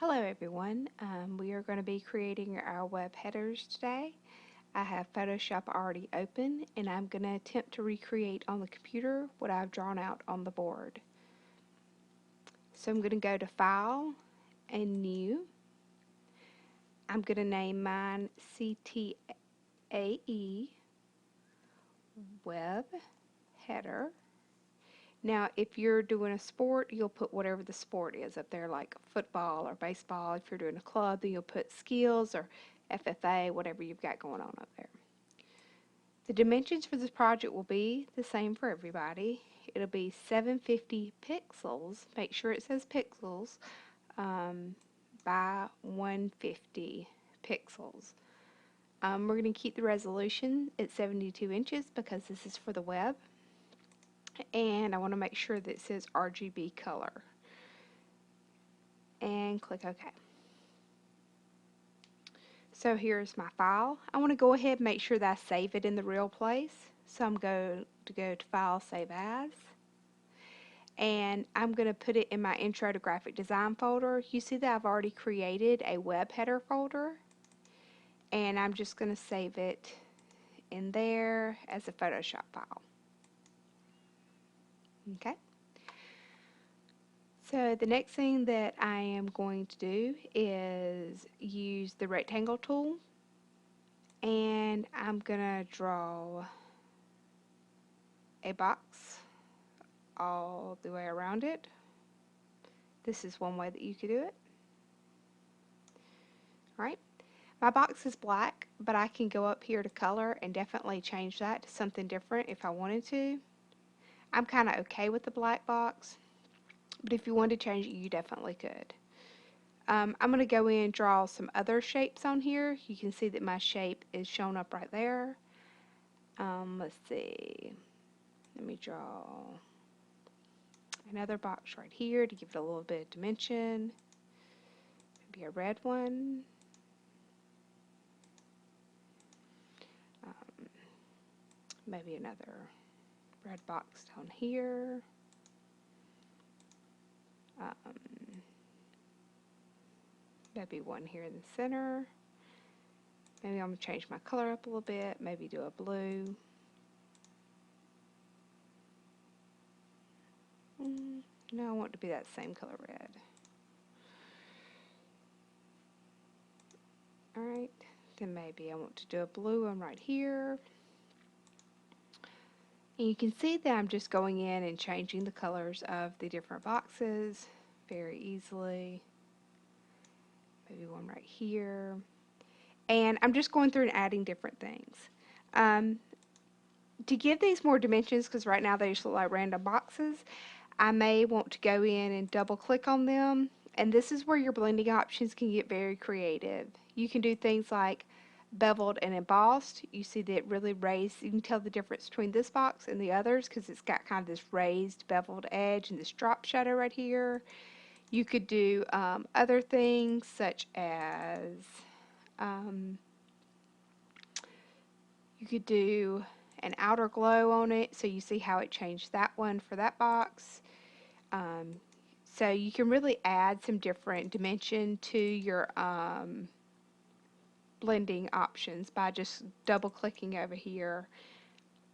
Hello everyone, we are going to be creating our web headers today. I have Photoshop already open and I'm going to attempt to recreate on the computer what I've drawn out on the board. So I'm going to go to File and New. I'm going to name mine CTAE Web Header. Now, if you're doing a sport, you'll put whatever the sport is up there, like football or baseball. If you're doing a club, then you'll put skills or FFA, whatever you've got going on up there. The dimensions for this project will be the same for everybody. It'll be 750 pixels. Make sure it says pixels by 150 pixels. We're going to keep the resolution at 72 inches because this is for the web. And I want to make sure that it says RGB color. And click OK. So here's my file. I want to go ahead and make sure that I save it in the real place. So I'm going to go to File, Save As. And I'm going to put it in my Intro to Graphic Design folder. You see that I've already created a web header folder. And I'm just going to save it in there as a Photoshop file. Okay. So the next thing that I am going to do is use the rectangle tool, and I'm going to draw a box all the way around it. This is one way that you could do it. Alright, my box is black, but I can go up here to color and definitely change that to something different if I wanted to. I'm kind of okay with the black box, but if you wanted to change it, you definitely could. I'm going to go in and draw some other shapes on here. You can see that my shape is shown up right there. Let's see. Let me draw another box right here to give it a little bit of dimension. Maybe a red one. Maybe another red box down here. Maybe one here in the center. Maybe I'm going to change my color up a little bit. Maybe do a blue. No, I want it to be that same color red. Alright, then maybe I want to do a blue one right here. And you can see that I'm just going in and changing the colors of the different boxes very easily. Maybe one right here. And I'm just going through and adding different things. To give these more dimensions, because right now they just look like random boxes, I may want to go in and double click on them. And this is where your blending options can get very creative. You can do things like beveled and embossed. You see that it really raised. You can tell the difference between this box and the others because it's got kind of this raised beveled edge and this drop shadow right here. You could do other things such as you could do an outer glow on it, so you see how it changed that one for that box. So you can really add some different dimension to your blending options by just double clicking over here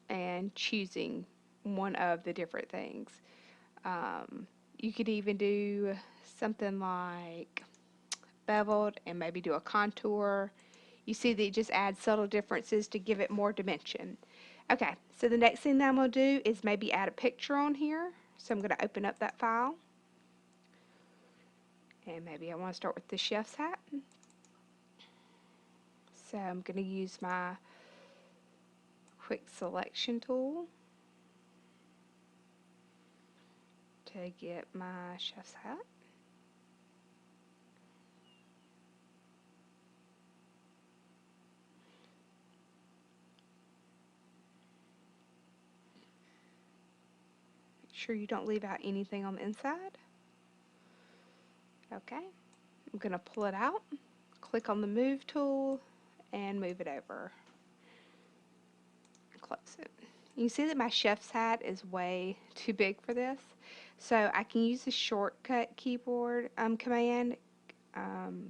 and choosing one of the different things. You could even do something like beveled and maybe do a contour. You see that it just adds subtle differences to give it more dimension. Okay, so the next thing that I'm going to do is maybe add a picture on here. So I'm going to open up that file. And maybe I want to start with the chef's hat. So I'm going to use my quick selection tool to get my chef's hat. Make sure you don't leave out anything on the inside. Okay, I'm going to pull it out, click on the move tool, and move it over. Close it. You can see that my chef's hat is way too big for this, so I can use the shortcut keyboard command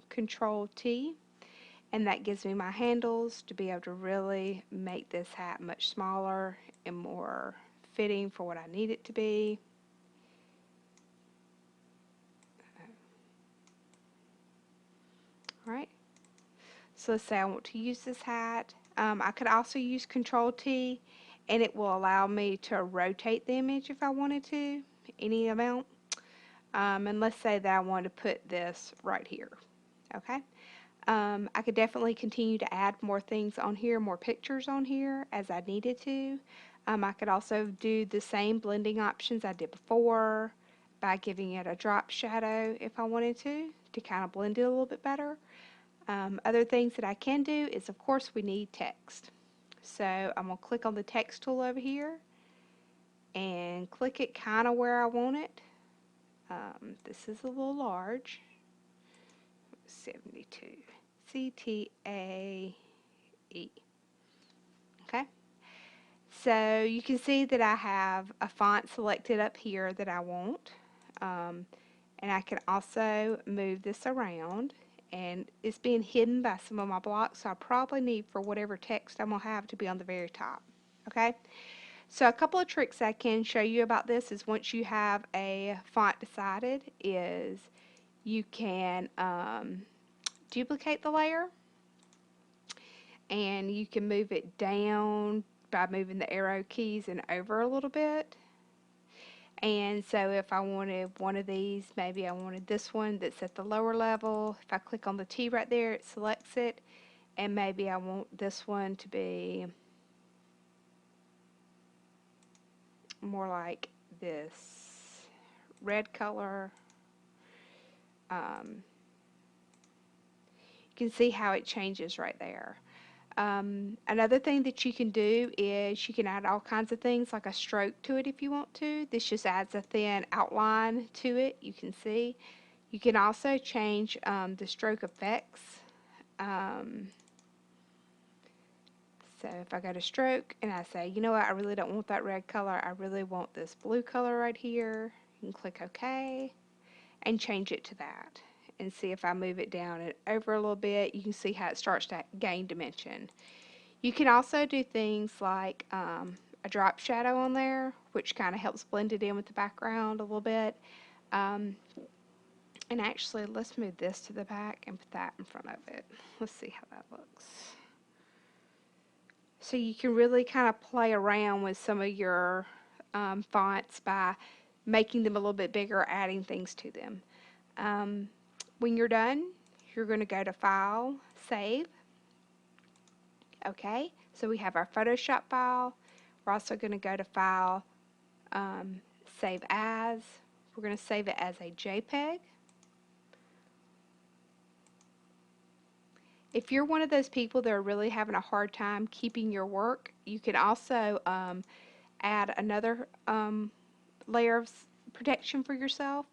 Control T, and that gives me my handles to be able to really make this hat much smaller and more fitting for what I need it to be. Alright, so let's say I want to use this hat. I could also use Control T, and it will allow me to rotate the image if I wanted to, any amount. And let's say that I wanted to put this right here. Okay. I could definitely continue to add more things on here, more pictures on here as I needed to. I could also do the same blending options I did before by giving it a drop shadow if I wanted to kind of blend it a little bit better. Other things that I can do is, of course, we need text. So I'm going to click on the text tool over here and click it kind of where I want it. This is a little large. 72. CTAE. Okay. So you can see that I have a font selected up here that I want. And I can also move this around. And it's being hidden by some of my blocks, so I probably need for whatever text I'm going to have to be on the very top. Okay. So a couple of tricks I can show you about this is once you have a font decided is you can duplicate the layer, and you can move it down by moving the arrow keys and over a little bit. And so if I wanted one of these, maybe I wanted this one that's at the lower level. If I click on the T right there, it selects it. And maybe I want this one to be more like this red color. You can see how it changes right there. Another thing that you can do is you can add all kinds of things like a stroke to it if you want to. This just adds a thin outline to it, you can see. You can also change the stroke effects. So if I go to stroke and I say, you know what, I really don't want that red color, I really want this blue color right here, you can click OK and change it to that. And see if I move it down and over a little bit, you can see how it starts to gain dimension. You can also do things like a drop shadow on there, which kind of helps blend it in with the background a little bit. And actually, let's move this to the back and put that in front of it. Let's see how that looks. So you can really kind of play around with some of your fonts by making them a little bit bigger, adding things to them. When you're done, you're going to go to File, Save. Okay, so we have our Photoshop file. We're also going to go to File, Save As. We're going to save it as a JPEG. If you're one of those people that are really having a hard time keeping your work, you can also add another layer of protection for yourself.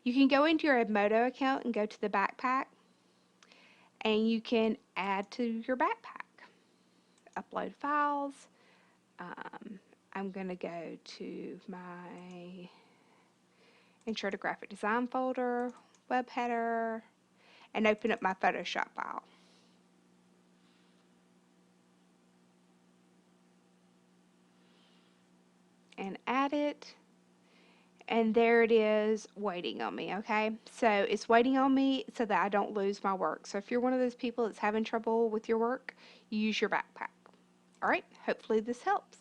You can go into your Edmodo account and go to the backpack, and you can add to your backpack. Upload files. I'm going to go to my Intro to Graphic Design folder, WebHeader, and open up my Photoshop file. And add it, and there it is waiting on me. Okay, so it's waiting on me so that I don't lose my work. So if you're one of those people that's having trouble with your work, you use your backpack. Alright, hopefully this helps.